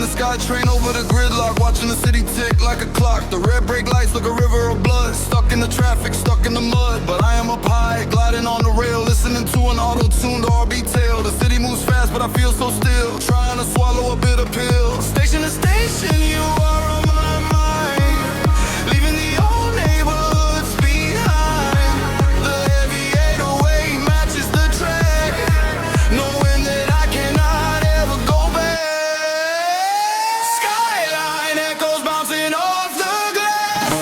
the sky train over the gridlock, watching the city tick like a clock. The red brake lights like a river of blood, stuck in the traffic, stuck in the mud. But I am up high, gliding on the rail, listening to an auto-tuned R&B tale. The city moves fast, but I feel so still, trying to swallow a bitter pill. Station to station, you are on my mind, leaving the old neighborhoods behind. The heavy 808 matches the track, knowing that I cannot ever go back. Skyline echoes bouncing off the glass,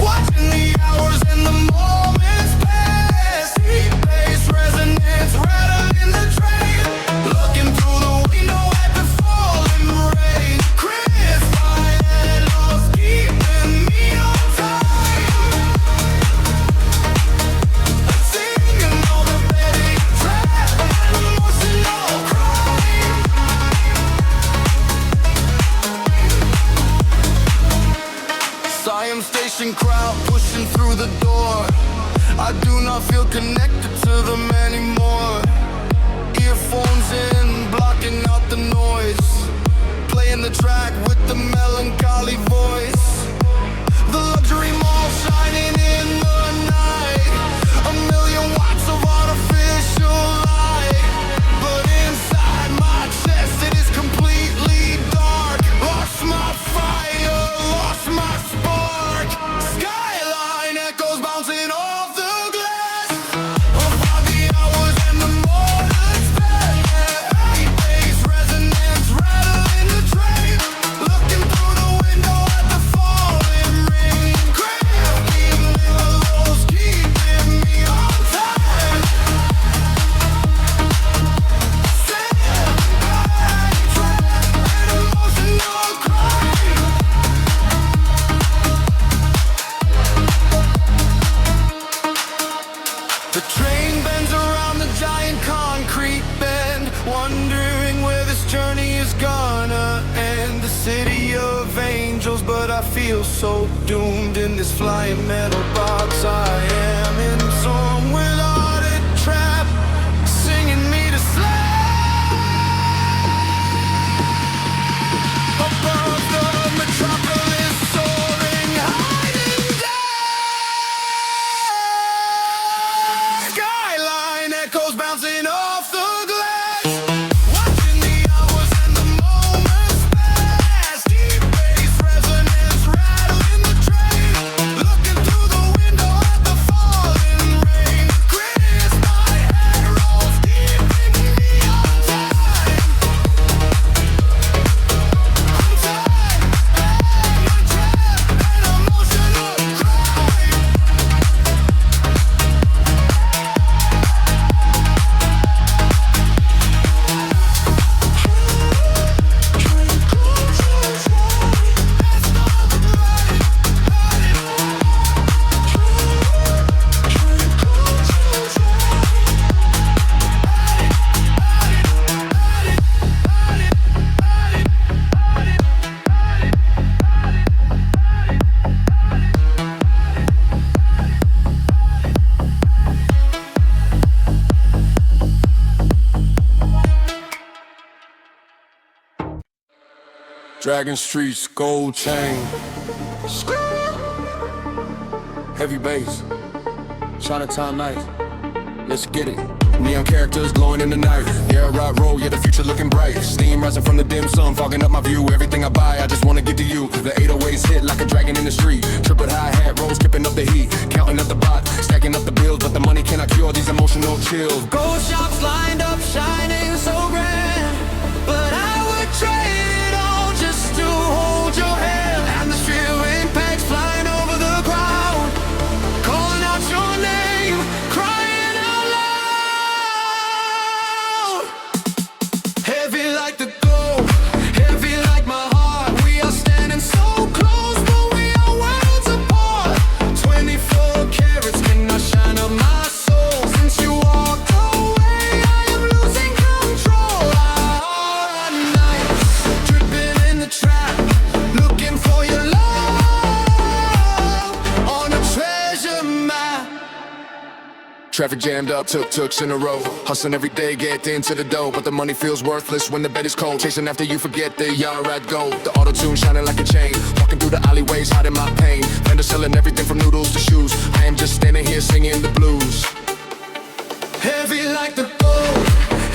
watching the hours and the moments pass. Deep bass resonance rattling the train, looking through the window at the falling rain. Crisp violins keeping me on time, singing all the petty trap and emotional crime. Siam station crowd pushing through the door. I do not feel connected to them anymore. Earphones in, blocking out the noise, playing the track with the melancholy voice. The luxury mall shining in the night, a million watts of artificial light. But inside my chest it is completely dark. Lost my fire, lost my spark. Skyline echoes bouncing off the glass, about the hours and the mornings back. Deep bass resonance rattling the train, looking through the window at the falling rain. Crafting willows keeping me on time, sandbag trap and emotional crime. The train bends around the giant concrete bend, wondering where this journey is gonna end. The city of angels, but I feel so doomed in this flying metal box. I am in song without a trap, singing me to sleep. Above the metropolis, soaring, hiding down. Skyline echoes bouncing off the glass, watching the hours and the moments pass. Deep bass resonance rattling the train, looking through the window at the falling rain. Crisp my head rolls, keeping me on time. On time, my trap and emotional crime. Dragon Streets, gold chain, heavy bass, Chinatown night, let's get it. Neon characters glowing in the night. Yaowarat Gold, yeah, the future looking bright. Steam rising from the dim sun, fogging up my view. Everything I buy, I just wanna give to you. The 808s hit like a dragon in the street. Triple hi-hat rolls, skipping up the heat. Counting up the bot, stacking up the bills, but the money cannot cure these emotional chills. Gold shops lined up, shining so grand, but I would trade it all just to hold your hand. And the shrill impacts flying over the ground, calling out your name, crying out loud. Heavy like the globe, heavy like my heart. We are standing so close, but we are worlds apart. 24 carats cannot shine up my soul. Since you walked away, I am losing control. Traffic jammed up, tuk-tuks in a row. Hustling every day, get into the dough. But the money feels worthless when the bed is cold. Chasing after you forget the Yaowarat Gold. The auto-tune shining like a chain. Walking through the alleyways, hiding my pain. Vendors selling everything from noodles to shoes. I am just standing here singing the blues. Heavy like the gold,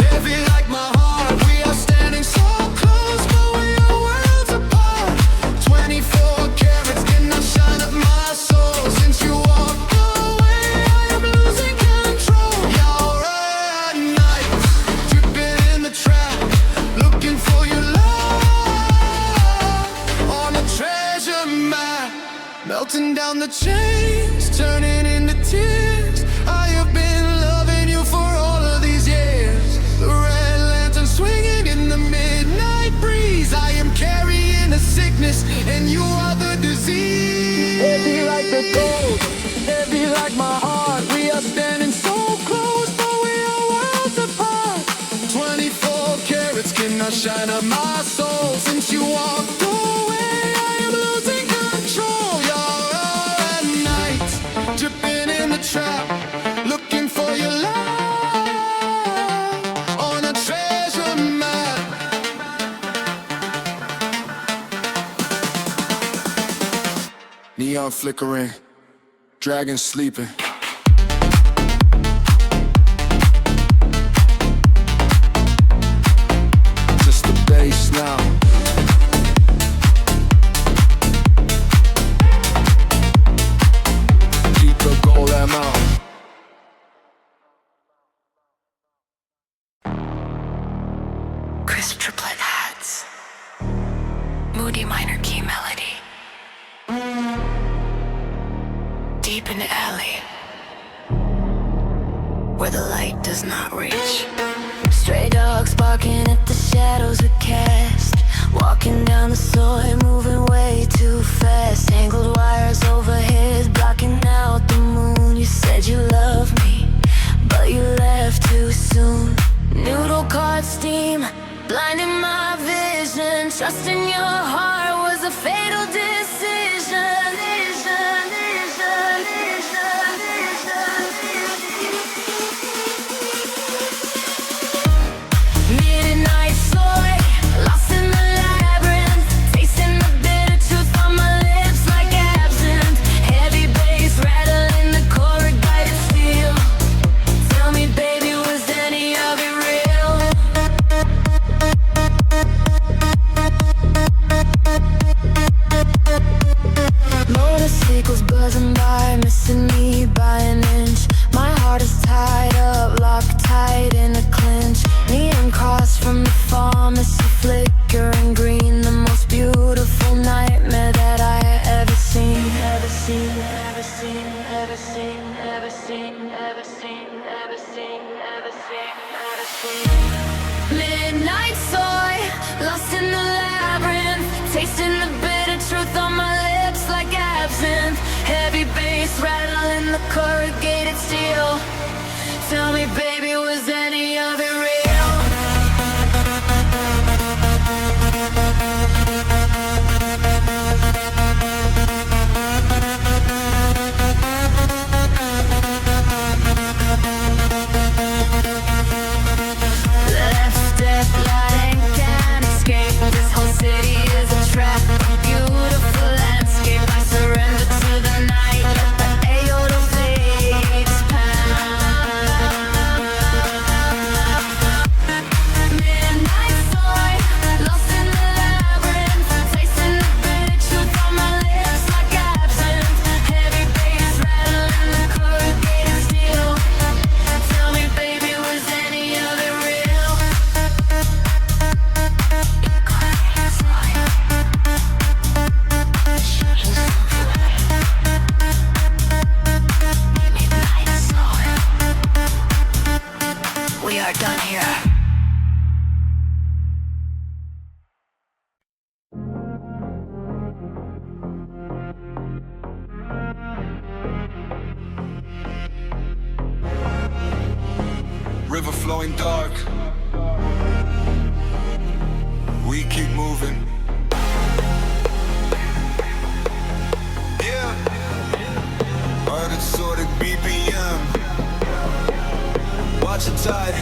heavy like my heart. We are standing so close, but we are worlds apart. 24 carats cannot shine up my soul. Since you walked away, I am losing control. Yaowarat nights, dripping in the trap, looking for your love on a treasure map. Melting down the chains, turning into tears. I have been loving you for all of these years. The red lantern swinging in the midnight breeze. I am carrying a sickness, and you are the disease. Heavy like the gold, heavy like my heart. We are standing so close, but we are worlds apart. 24 carats cannot shine up my soul. Since you walked away, I am losing control. You're at night, dripping in the trap, looking for your love on a treasure map. Neon flickering, dragons sleeping. Just the bass now. Keep the gold amount. Crisp triplet hats, moody minor key melody, deep in the alley where the light does not reach. Stray dogs barking at the shadows we cast, walking down the Soi, moving way too fast. Tangled wires overhead, blocking out the moon. You said you loved me, but you left too soon. Noodle caught steam, blinding my vision. Trusting your heart was a fatal decision. Midnight Soi, lost in the labyrinth, tasting the bitter truth on my lips like absinthe. Heavy bass rattling the corrugated steel. Tell me, baby, was any of it real? Motorcycles buzzing by, missing me by an inch. My heart is tied up, locked tight in a clinch. Neon cross from the pharmacy, flickering green. The most beautiful nightmare that I ever seen. Ever seen, ever seen, ever seen, ever seen, ever seen, ever seen, ever seen, ever seen. Midnight Soi, lost in the labyrinth, tasting the bitter truth on my lips like absinthe. Heavy bass rattling the corrugated steel. Tell me, baby, was any of it real? Left death light and can't escape. This whole city is a trap, a beautiful landscape. I surrender to the night, let the aorta fades past. Midnight Soi, lost in the labyrinth, tasting the bitter truth on my lips like absinthe. Heavy bass rattling the corrugated steel. Tell me, baby, was any of it real? Midnight Soi. We are done here. River flowing dark. We keep moving. Yeah. Heart exotic BPM. watch the tide.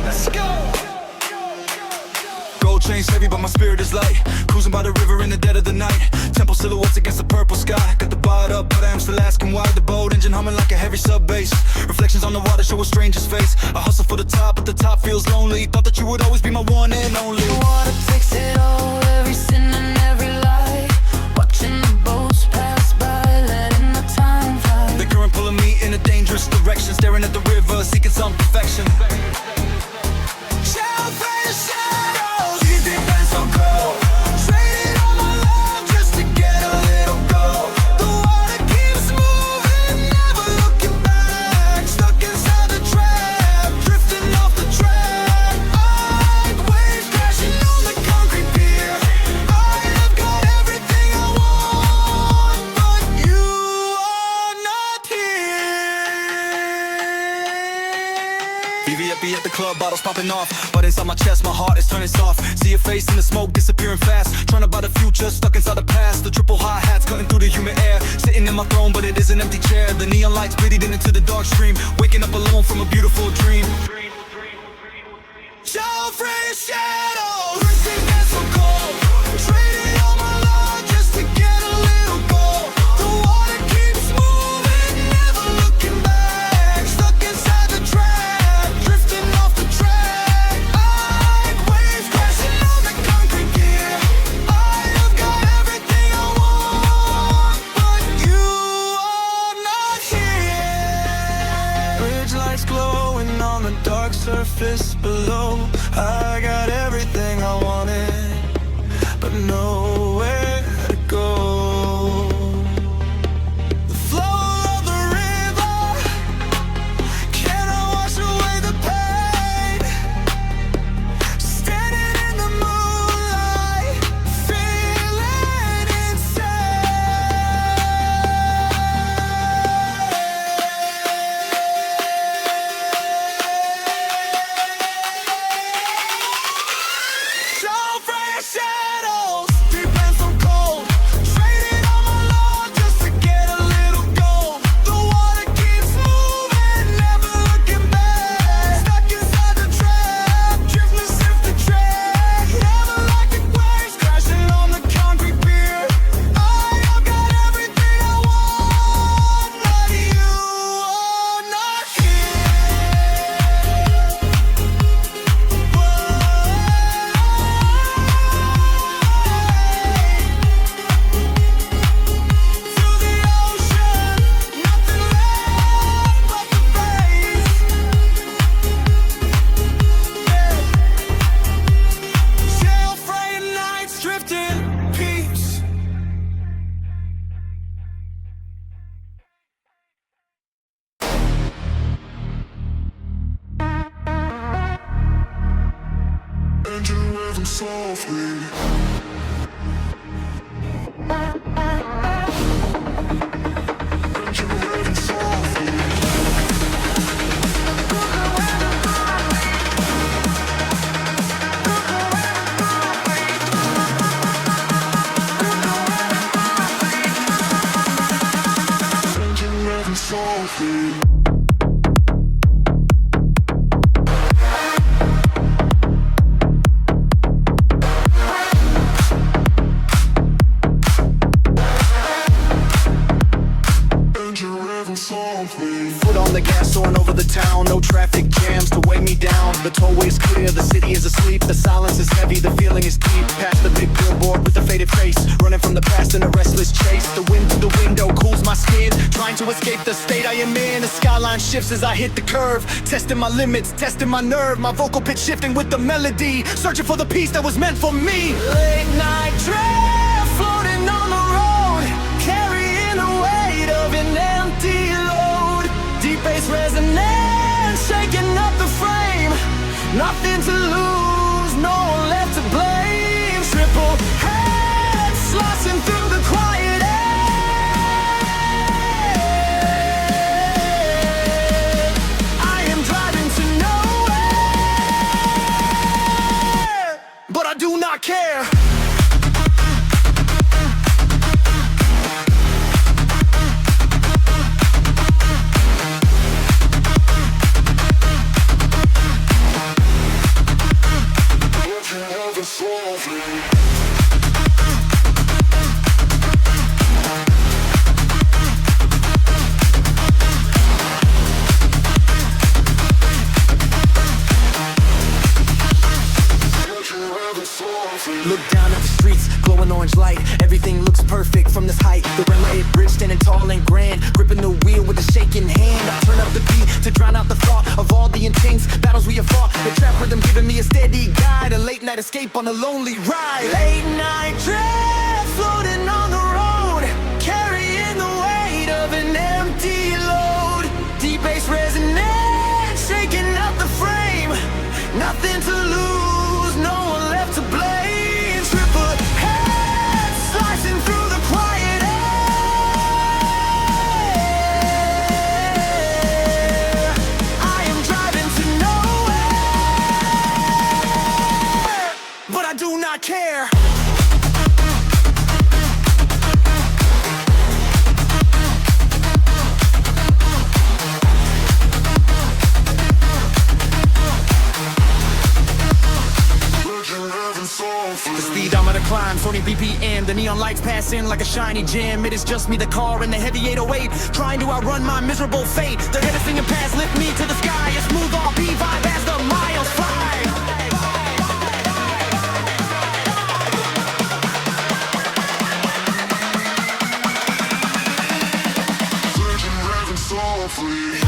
Let's go. Gold chains heavy, but my spirit is light. Cruising by the river in the dead of the night. Temple silhouettes against the purple sky. Got the bar up, but I am still asking why. The boat engine humming like a heavy sub bass. Reflections on the water show a stranger's face. I hustle for the top, but the top feels lonely. Thought that you would always be my one and only. The water takes it all, every sin and every lie. Watching the boats pass by, letting the time fly. The current pulling me in a dangerous direction. Staring at the river, seeking some perfection. Chao, Phraya, shadows. Deep, deep and so cold. Traded all my love just to get a little gold. The water keeps moving, never looking back. Stuck inside the trap, drifting off the track. Like waves crashing on the concrete pier. I have got everything I want, but you are not here. VVIP at the club, bottles popping off. But inside my chest, my heart is turning soft. See your face in the smoke, disappearing fast. Trying to buy the future, stuck inside the past. The triple hi-hats cutting through the humid air. Sitting in my throne, but it is an empty chair. The neon lights bleeding into the dark stream. Waking up alone from a beautiful dream. Chao, Phraya, shadows. Drifting and so cold. Traded all my love just to get a little gold. The water keeps moving, never looking back. Stuck inside the trap, drifting off the track. Like waves crashing on the concrete pier. I have got everything I want, but you are not here. Bridge lights glowing on the dark surface below. I got everything I wanted, but nowhere to go. The flow of the river, can I wash away the pain? Standing in the moonlight, feeling Chao, Phraya, shadows. Deep and so cold. Traded all my love just to get a little gold. The water keeps moving, never looking back. Stuck inside the trap, drifting off the track. Never like the waves crashing on the concrete pier. I have got everything I want, but you are not Through the ocean, nothing left but the face. Chao, Phraya, nights drifting, peace. Engine revving softly. Engine revving softly. Engine revving softly. Engine revving softly. Foot on the gas, soaring over the town. No traffic jams to weigh me down. The tollway is clear, the city is asleep. The silence is heavy, the feeling is deep. Past the big billboard with the faded face. Running from the past in a restless chase. The wind through the window cools my skin. Trying to escape the state I am in. The skyline shifts as I hit the curve. Testing my limits, testing my nerve. My vocal pitch shifting with the melody. Searching for the peace that was meant for me. Late night trail, floating on the road, carrying the weight of an empty load. Deep bass resonance, shaking up the frame. Nothing to lose, no one left to blame. Triple heads, slicing through the quiet air. I am driving to nowhere, but I do not care. Look down at the streets, glowing orange light. Everything looks perfect from this height. The red bridge standing tall and grand, gripping the wheel with a shaking hand. I turn up the beat to drown out the thought of all the intense battles we have fought. The trap rhythm giving me a steady guide, a late night escape on a lonely ride. Late night trip, floating on the road, carrying the weight of an empty load. Deep bass resonance, shaking up the frame. Nothing to lose, no one left to blame. Triple head, slicing through the quiet air. I am driving to nowhere, but I do not care. The speedometer climbs, 40 BPM. The neon lights pass in like a shiny gem. It is just me, the car, and the heavy 808, trying to outrun my miserable fate. The head of singing past lift me to the sky. A smooth RP vibe as the miles fly. Virgin revving softly.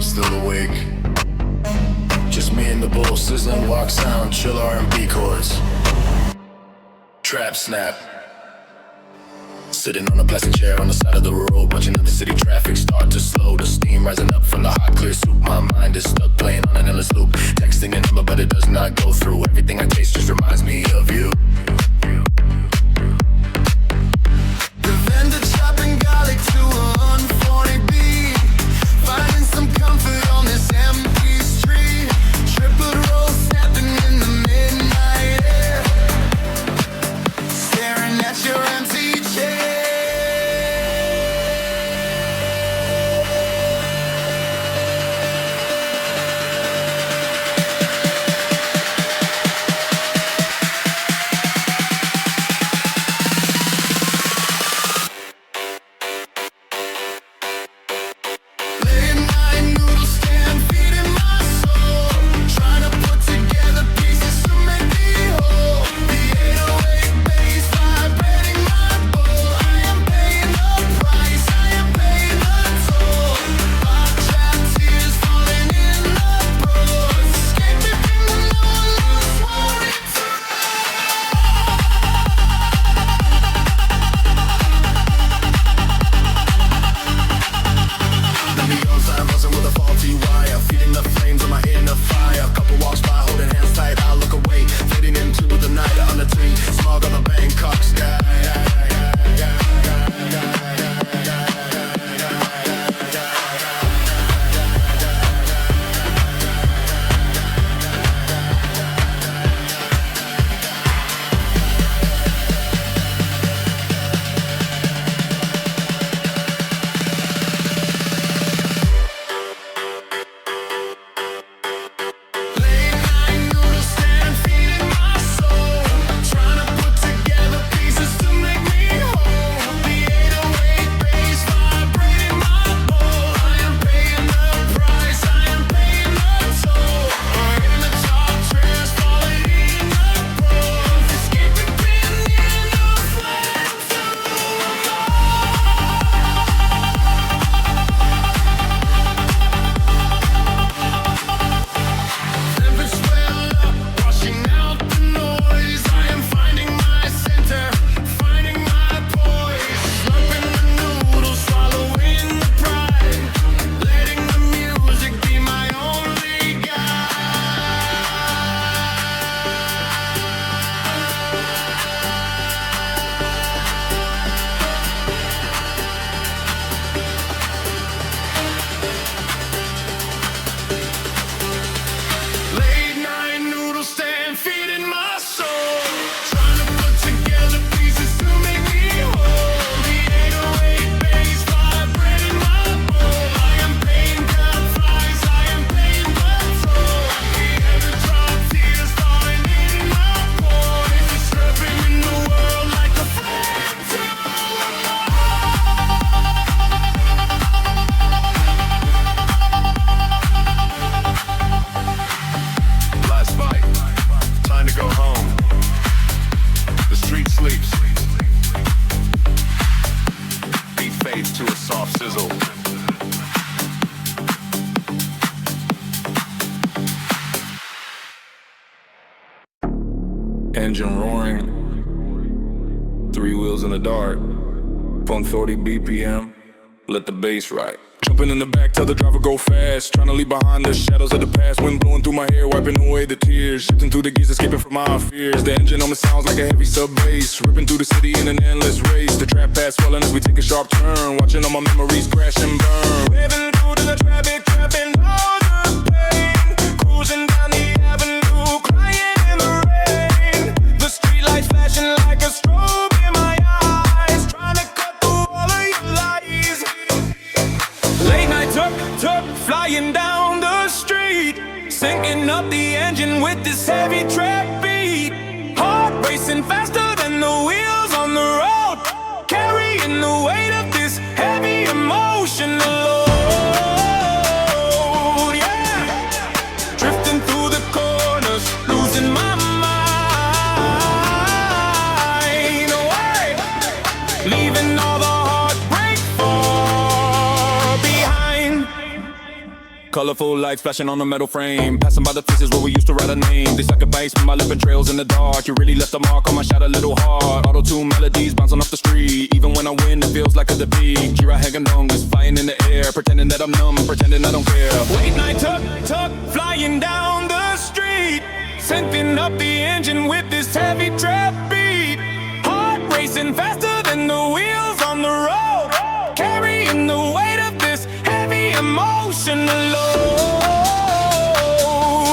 Still awake. Just me and the bowl, sizzling walk sound, chill R&B chords. Trap snap. Sitting on a plastic chair on the side of the road, watching the city traffic start to slow. The steam rising up from the hot clear soup. My mind is stuck playing on an endless loop. Texting a number but it does not go through. Everything I taste just reminds me of you. The vendor chopping garlic to a 140 beat. Finding some comfort on this empty street. Triple roll snapping in the midnight air. Staring at your empty chair. sizzle. Engine roaring, 3 wheels in the dark, 140 BPM, let the bass ride. Jumping in the back, tell the driver go fast. Trying to leave behind the shadows of the past. Wind blowing through my hair, wiping away the tears. Shifting through the gears, escaping from my fears. The engine almost sounds like a heavy sub bass. Ripping through the city in an endless race. The trap pass swelling as we take a sharp turn. Watching all my memories crash and burn. Waving through to the traffic, trapping all the pain. Cruising down the avenue, crying in the rain. The street lights flashing like a strobe in my eyes. Trying to cut through all of your lies. Late night tuk tuk flying down the street, syncing up the engine with this heavy trap beat. Heart racing faster than the wheels on the road, carrying the weight of this heavy emotional load. Yeah, drifting through the corners, losing my mind away, leaving all the heartbreak far behind. Colorful lights flashing on the metal frame, passing by the places where we used to write our names. They suck a bass from my lip and trails in the dark. You really left a mark on my shot a little hard. Auto-tune melodies bouncing off the street. Even when I win, it feels like a defeat. Jira Hagendong is flying in the air, pretending that I'm numb, pretending I don't care. Late night tuk tuk flying down the street, syncing up the engine with this heavy trap beat. Heart racing faster than the wheels on the road, carrying the weight of this heavy emotional load.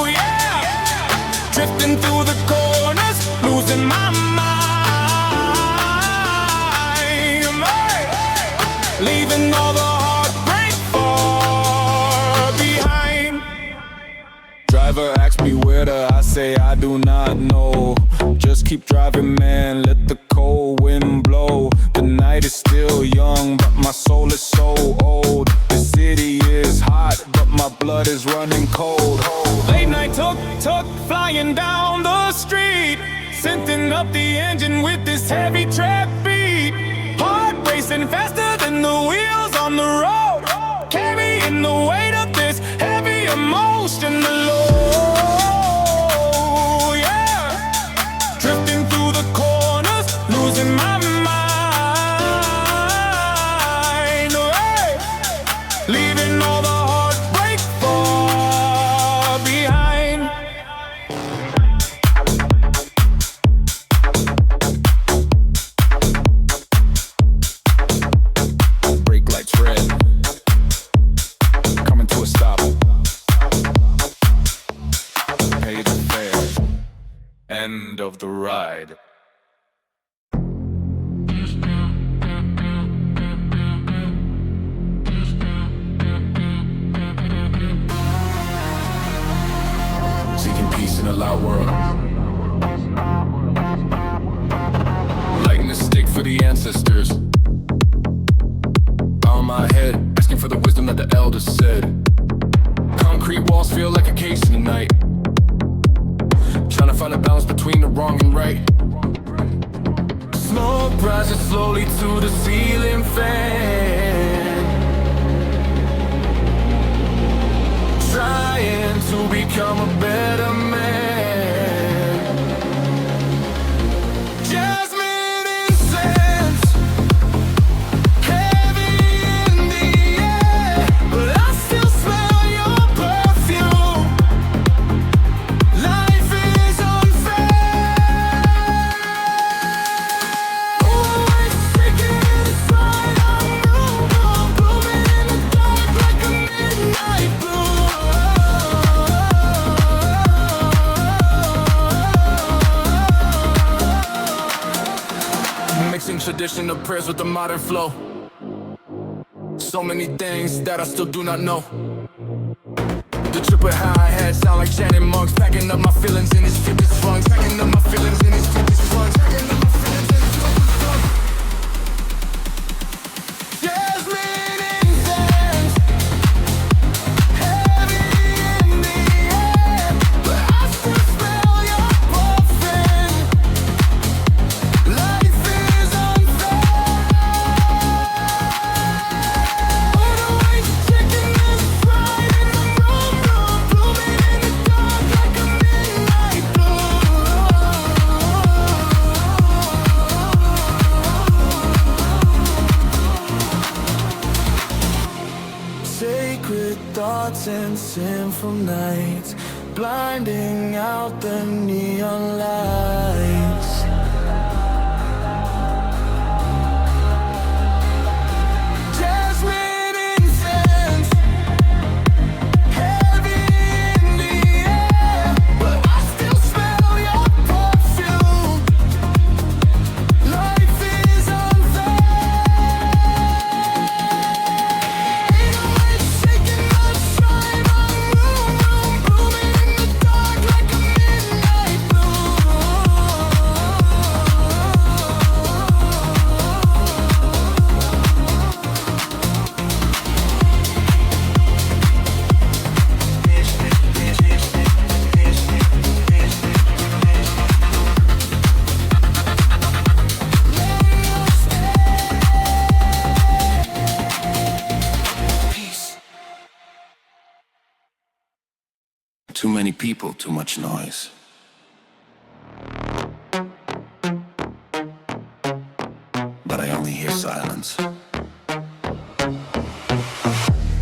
Yeah, drifting through the corners, losing my mind, leaving all the heartbreak far behind. Driver asks me where to, I say I do not know. Just keep driving, man, let the cold wind blow. The night is still young, but my soul is so old. The city is hot, but my blood is running cold. Late night tuk tuk flying down the street, syncing up the engine with this heavy trap beat. Heart racing faster than the wheels on the road, carrying the weight of this heavy emotional load. Yeah, drifting through the corners, losing my mind away, leaving all the heartbreak far behind. Brake lights red, coming to a stop. Pay the fare, end of the ride. Seeking peace in a loud world. Lighting a stick for the ancestors. On my head, asking for the wisdom that the elders said. Concrete walls feel like a case in the night. Trying to find a balance between the wrong and right. Smoke rises slowly to the ceiling fan, trying to become a better man. Jasmine incense, heavy in the air, but I still smell your perfume. Life is unfair. Always shaking inside, I'm blooming in the dark like a midnight blue. Mixing tradition of prayers with the modern flow. So many things that I still do not know. The triple hi-hat sound like chanting monks. Packing up my feelings in his deepest funks. Packing up my feelings in his deepest funks. Packing up my feelings in his deepest funks. Jasmine incense, heavy in the air, but I still smell your perfume. Life is unfair. hearts in sinful nights, blinding out the neon lights. Jasmine incense, heavy in the air, but I still smell your perfume. Life is unfair. It's shaking the shine on room, blooming in the dark like a midnight Too many people, too much noise. But I only hear silence.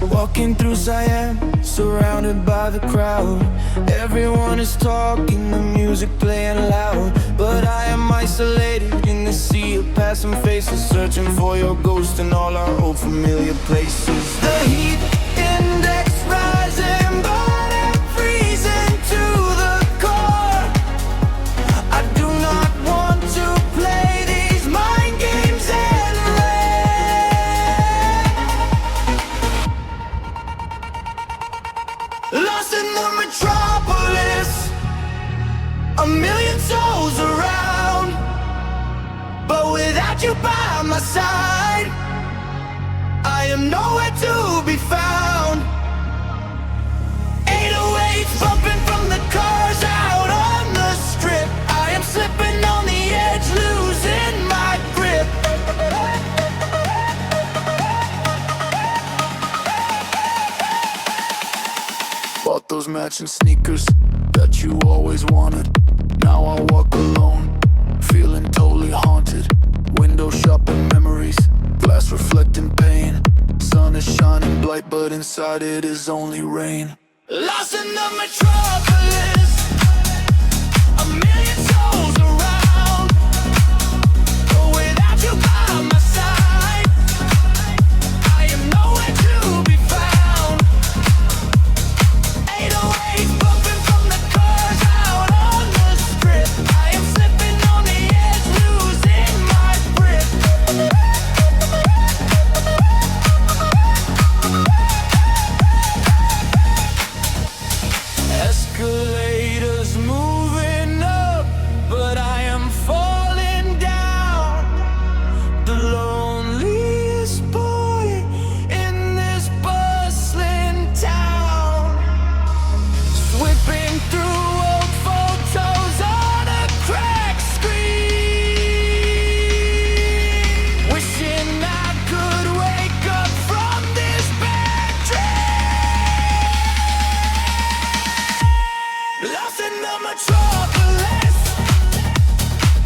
Walking through Siam, surrounded by the crowd. Everyone is talking, the music playing loud. But I am isolated in the sea of passing faces, searching for your ghost in all our old familiar places. The heat index rising, but I'm freezing to the core. I do not want to play these mind games and lost in the metropolis, a million souls around, but without you by my side, I am nowhere to be found. 808s bumping from the cars out on the strip. I am slipping on the edge, losing my grip. Bought those matching sneakers that you always wanted. Now I walk alone, feeling totally haunted. Window shopping memories, glass reflecting pain. Sun is shining bright, but inside it is only rain. Lost in the metropolis, a million souls around, but without you by my side, I am nowhere to be found. 808 bumping from the cars out on the strip. I am slipping on the edge, losing my grip. Escalators moving up, but I am falling down. The loneliest boy in this bustling town, sweeping through old photos on a cracked screen, wishing I could wake up from this bad dream. Lost in the metropolis,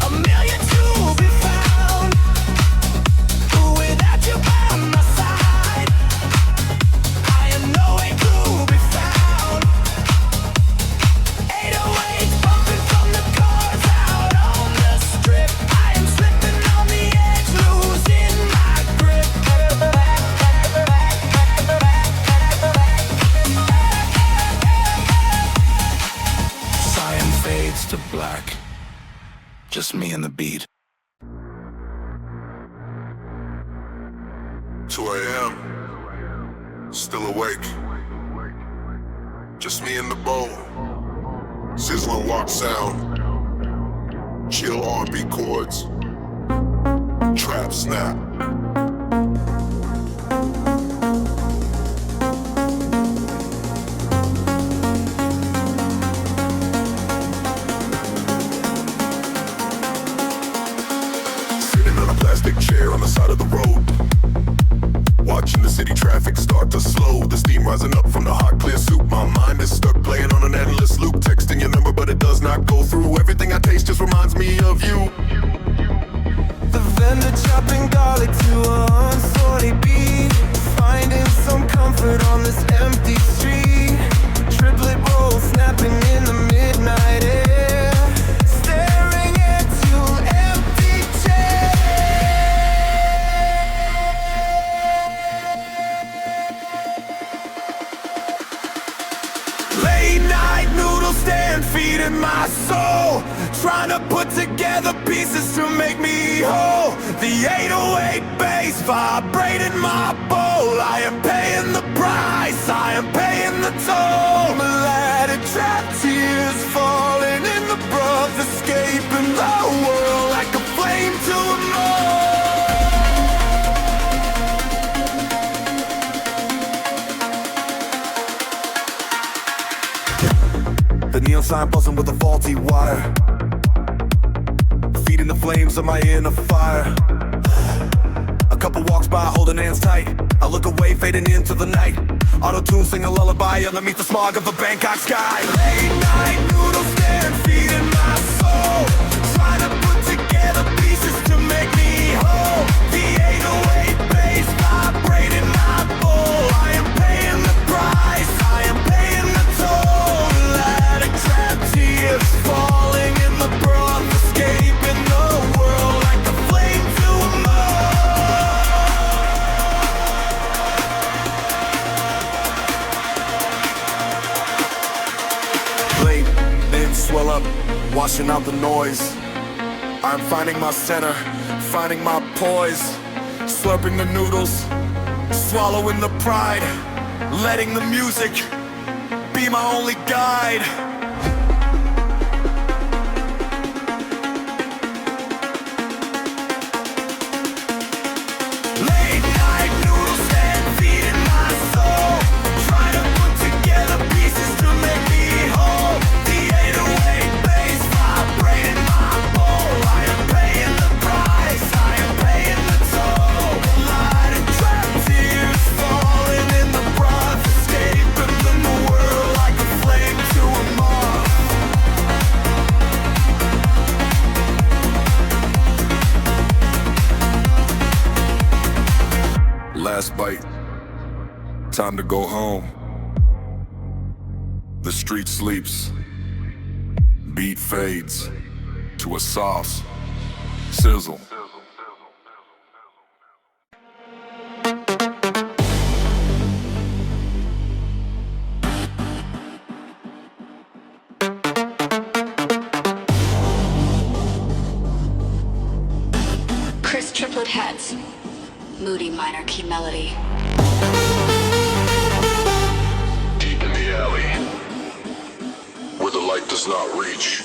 a million to be found, but without you by my side, I am nowhere to be found. 808s bumping from the cars out on the strip. I am slipping on the edge, losing my grip. Siam fades to black, just me and the beat. 2 a.m. Still awake. Just me and the bowl. Sizzling walk sound. Chill R&B chords. Trap snap. Sitting on a plastic chair on the side of the road, watching the city traffic start to slow. The steam rising up from the hot clear soup. My mind is stuck playing on an endless loop, texting your number but it does not go through. Everything I taste just reminds me of you. The vendor chopping garlic to a unsalty beat, finding some kind comfort on this empty street. Triplet roll snapping in the midnight air, staring into empty chairs. Late night noodle stand feeding my soul, trying to put together pieces to make me whole. The 808 bass vibrating my bowl. I am paying the price, I am paying the toll. Melodic trap tears falling in the broth, escaping the world like a flame to a mold. The neon sign buzzing with a faulty wire, feeding the flames of my inner fire. A couple walks by holding hands tight, I look away fading into the night. Auto-tune sing a lullaby underneath the smog of the Bangkok sky. Late night noodle stand feeding my soul, trying to put together pieces to make me whole. The 808 bass vibrating my bowl. I am paying the price, I am paying the toll. Melodic trap tears falling in the broth, escaping the world like a flame to a mold. Late, then swell up, washing out the noise. I'm finding my center, finding my poise, slurping the noodles, swallowing the pride, letting the music be my only guide. Late night noodle stand feeding my soul, trying to put together pieces to make me whole. The 808 bass vibrating my bowl. I am paying the price, I am paying the toll. Light and trap tears falling in the broth, escaping from the world like a flame to a moth. Last bite, time to go home. The street sleeps, beat fades to a soft sizzle. Chris triplet heads, moody minor key melody. Deep in the alley, where the light does not reach.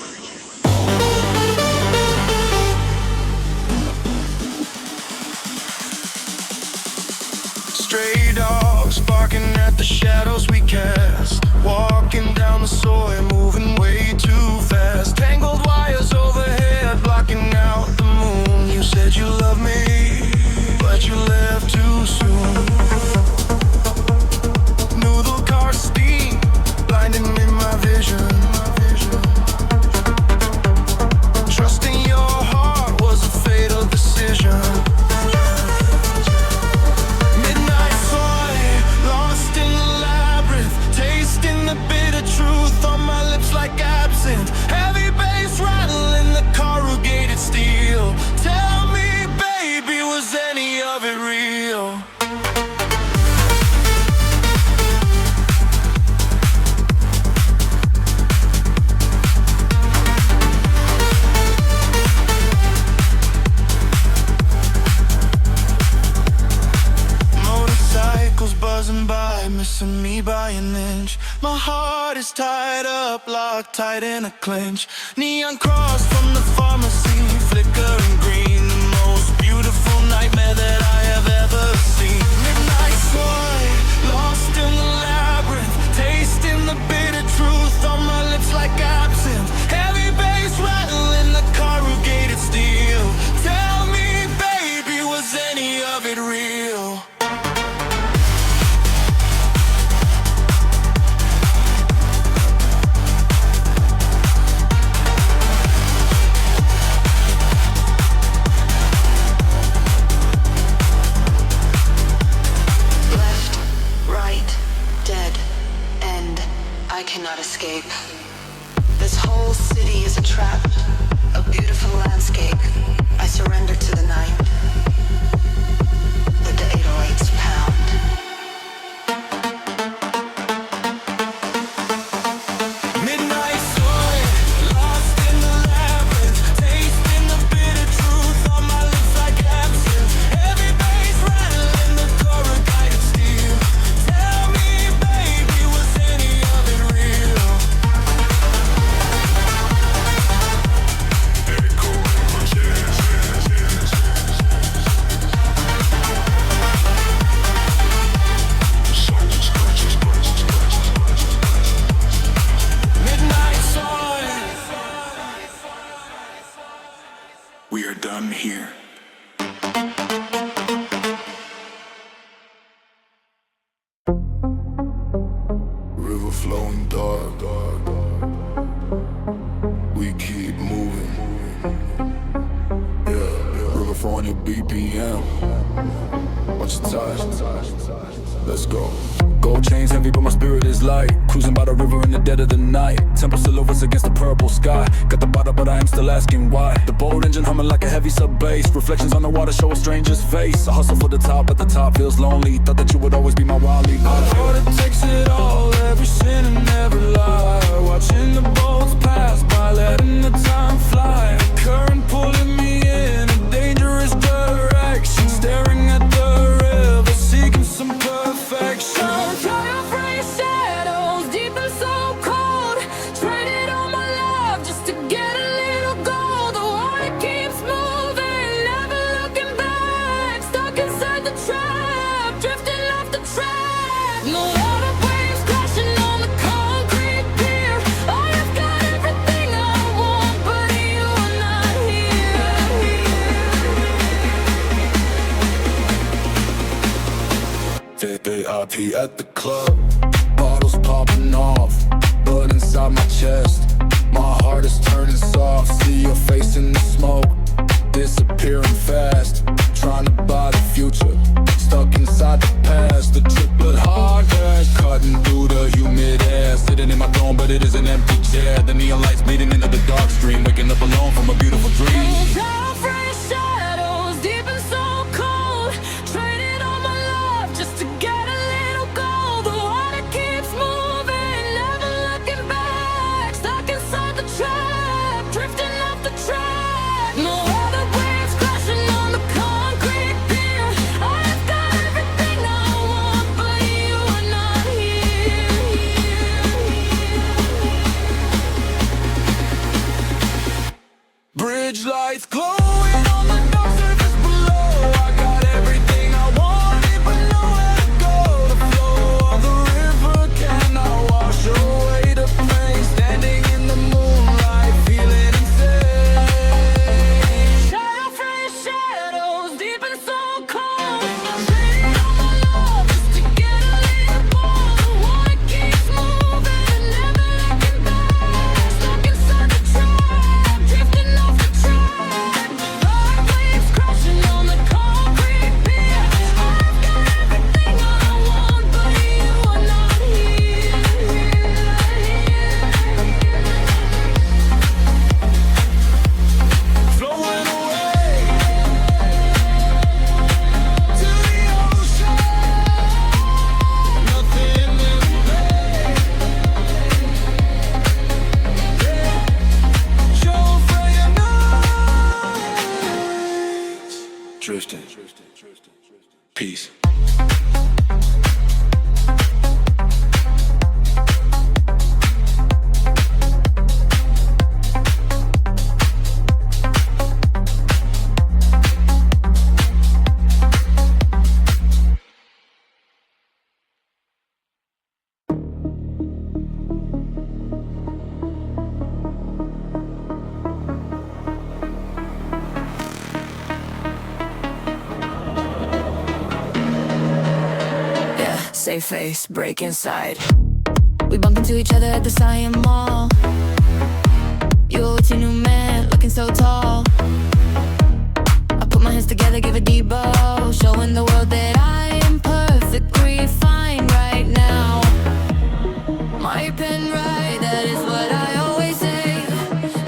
Stray dogs barking at the shadows we cast, walking down the Soi, moving way too fast. Tangled wires overhead, blocking out the moon. You said you loved me, but you left too soon. Noodle car steam, blinding in my vision. Trusting your heart was a fatal decision. Midnight Soi, lost in the labyrinth, tasting the bitter truth on my lips like absinthe. Heavy bass rattling the corrugated steel. Tell me, baby, was any of it real? Motorcycles buzzing by, missing me by an inch. My heart is tied up, locked tight in a clinch. Neon cross from the pharmacy, flickering green. The most beautiful nightmare that I have ever seen. Midnight Soi, lost in the labyrinth, tasting the bitter truth on my lips like absinthe. Heavy bass rattling the corrugated steel. Tell me, baby, was any of it real? BPM. Watch your touch. Let's go. Gold chains heavy, but my spirit is light. Cruising by the river in the dead of the night. Temple silhouettes against the purple sky. Got the bottle, but I am still asking why. The bold engine humming like a heavy sub bass. Reflections on the water show a stranger's face. I hustle for the top, but the top feels lonely. Thought that you would always be my wildly. I thought it takes it all, every sin and every lie. Watching the boats pass by, letting the time fly. Current pulling me in a dangerous direction. Staring at the river, seeking some perfection. VIP at the club, bottles popping off, blood inside my chest. My heart is turning soft, see your face in the smoke, disappearing fast. Trying to buy the future, stuck inside the past. The triplet hard dash, cutting through the humid air. Sitting in my throne, but it is an empty chair. The neon lights bleeding into the dark stream, waking up alone from a beautiful dream. Bridge lights glowing on the dark surface below. I got everything I wanted, but nowhere to go. The flow of the river cannot wash away the pain. Standing in the moonlight, feeling insane. Shadow free shadows, deep and so cold. I'm trading all my love just to get a little more. The water keeps moving and never looking back. Stuck inside the trap, drifting off the track. Dark waves crashing on the concrete pier. I've got everything I want, but you are not here. Flowing away to the ocean. Nothing in vain. Show Phraya nights. Drifting. Peace. Yeah, safe face, break inside. We bump into each other at the Siam Mall. You were with your new man, looking so tall. I put my hands together, give a deep bow, showing the world that I am perfectly fine right now. My pen right, that is what I always say.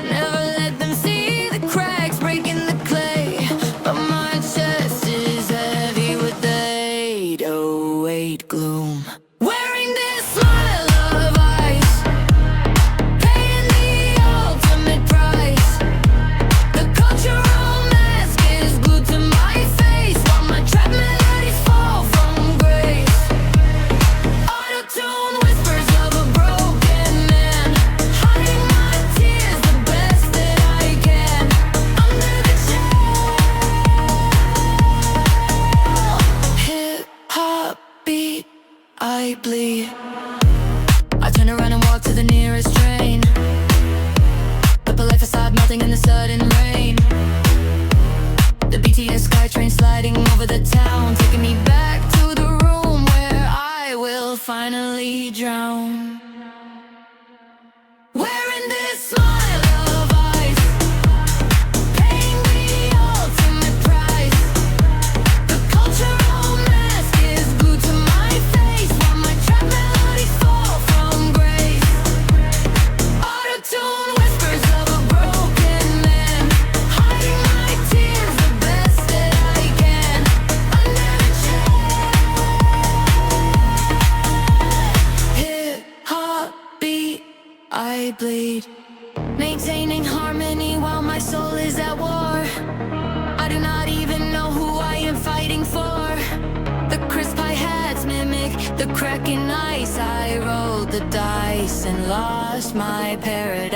Never let them see the cracks breaking the clay. But my chest is heavy with the 808 gloom. Wearing this smile of ice, paying the ultimate price. The cultural mask is glued to my face, while my trap melodies fall from grace. Auto-tune whispers of a broken man, hiding my tears the best that I can. Under the chill, hip-hop beat, I bleed. I turn around and walk to the nearest train. The polite facade melting in the sudden rain. The BTS SkyTrain sliding over the town, taking me back to the room where I will finally drown. Wearing this smile of ice, paying the ultimate price. The cracking ice, I rolled the dice and lost my paradise.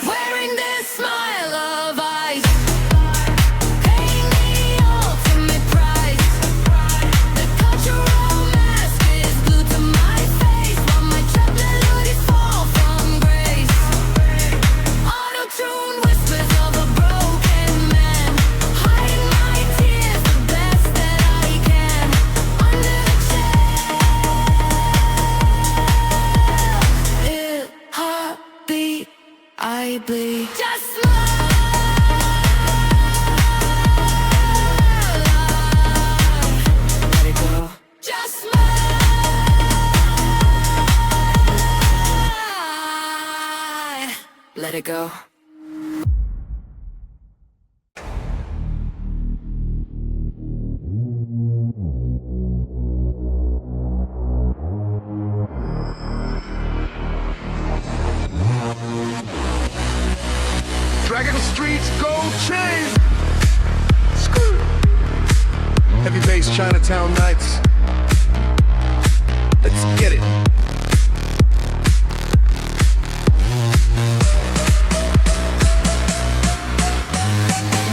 Wearing this smile of ice, paying the ultimate price. The cultural mask is glued to my face, while my trapped melodies fall from grace. Auto-tune whispers of a broken man, hiding my tears the best that I can. Under the chair, it heartbeat, I bleed. Just smile. Let it go. Just smile. Let it go. Dragging the streets, gold chain. Screw. Heavy bass, Chinatown nights. Let's get it.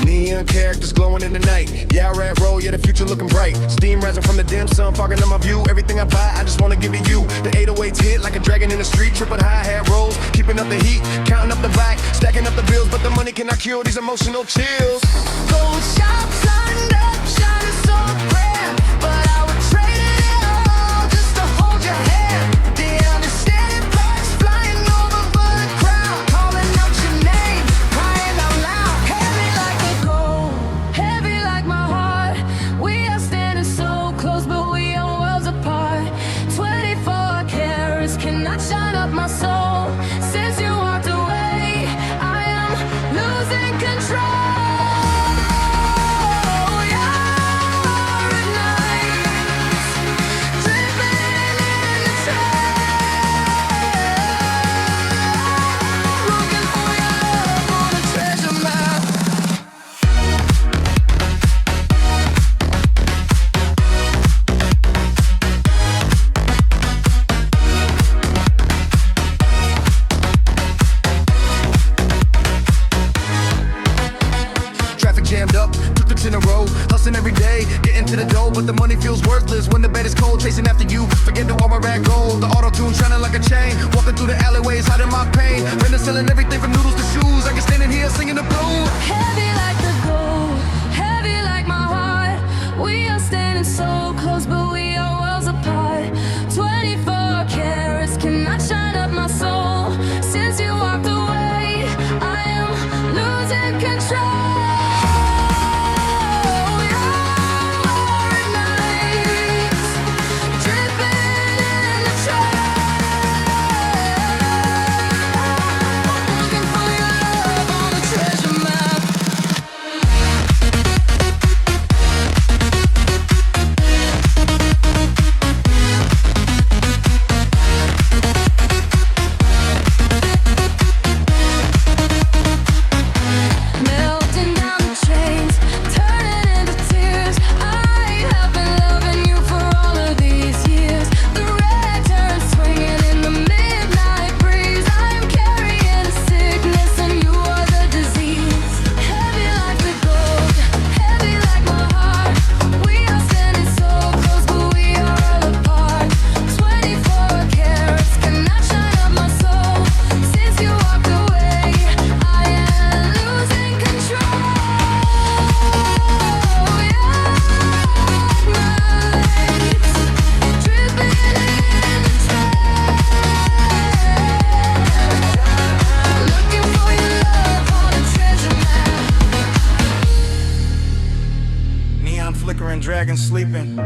Neon characters glowing in the night. Yaowarat Gold, yeah, the future looking bright. Steam rising from the dim sun, fogging up my view. Everything I buy, I just wanna give it you. The 808s hit like a dragon in the street. Triple hi-hat rolls, keeping up the heat, counting up the back, stacking up the bills, but the money cannot cure these emotional chills. Gold shops lined up, shining so grand, but I would trade it all just to hold your hand. The understanding birds flying over the crowd, calling out your name, crying out loud. Heavy like a gold, heavy like my heart. We are standing so close, but we are worlds apart. 24 carats cannot shine up my soul. Since you walked away, I am losing control. Jammed up, tuk-tuks in a row, hustling every day, getting to the dough, but the money feels worthless when the bed is cold, chasing after you, forget the Yaowarat Gold, the auto-tune shining like a chain, walking through the alleyways, hiding my pain, vendors selling everything from noodles to shoes, I can standing here singing the blues. Heavy like the gold, heavy like my heart. We are standing so close, but we are worlds apart. 24 carats cannot shine up my soul. Since you walked away, I am losing control. Dragon sleeping,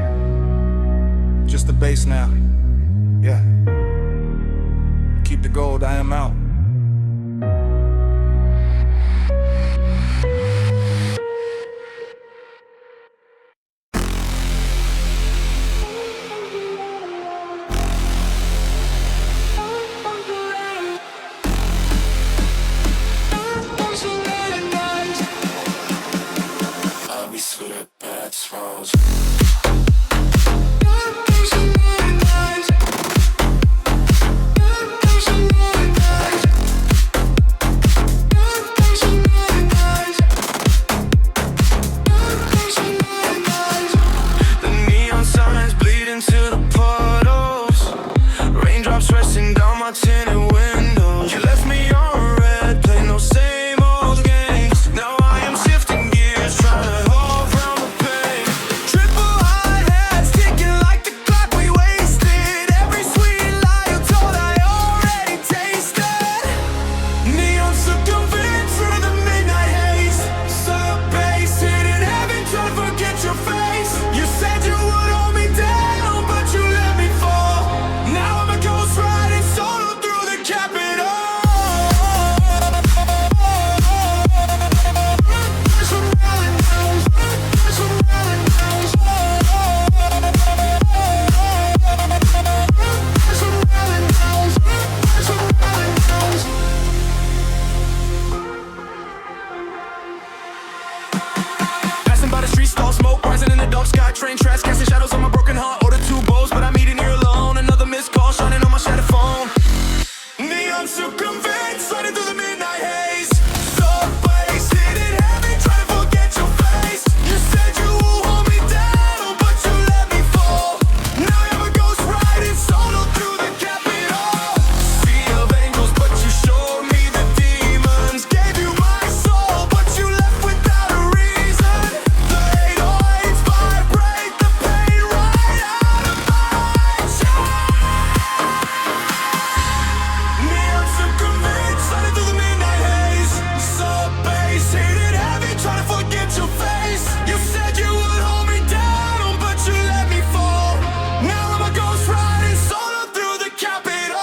just the bass now. Yeah, keep the gold, I am out. I'll be sweet at bad. that smiles. The neon signs bleed into the puddles. Raindrops resting down my tinted windows. You left me on red, playing those same old games. Now I am shifting gears, trying to hold from the pain. Triple high hats ticking like the clock we wasted. Every sweet lie you told I already tasted. Neon Sukhumvit through the midnight haze. Sub bass hitting heaven, trying to forget your face. You said you would hold me down, but you let me fall. Now I'm a ghost riding solo through the Capitol. Passing by the street, stall smoke rising in the dark sky. Train tracks casting shadows on my broken heart. Order two bowls, but I'm eating here alone. Another missed call shining on my shattered phone. Neon Sukhumvit sliding through the midnight haze. Subways hitting heavy, trying to forget your face. You said you would hold me down, but you let me fall. Now you're a ghost riding solo through the Capitol. Sea of angels, but you showed me the demons. Gave you my soul, but you left without a reason. The 808s vibrate the pain right out of my chest. Neon Sukhumvit sliding through the midnight haze. Sub bass hitting heavy, trying to forget your face. You said you would hold me down, but you let me fall. Now I'm a ghost riding solo through the Capitol.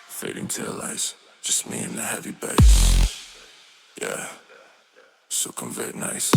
Fading taillights, just me and the heavy bass. Yeah, Sukhumvit nice.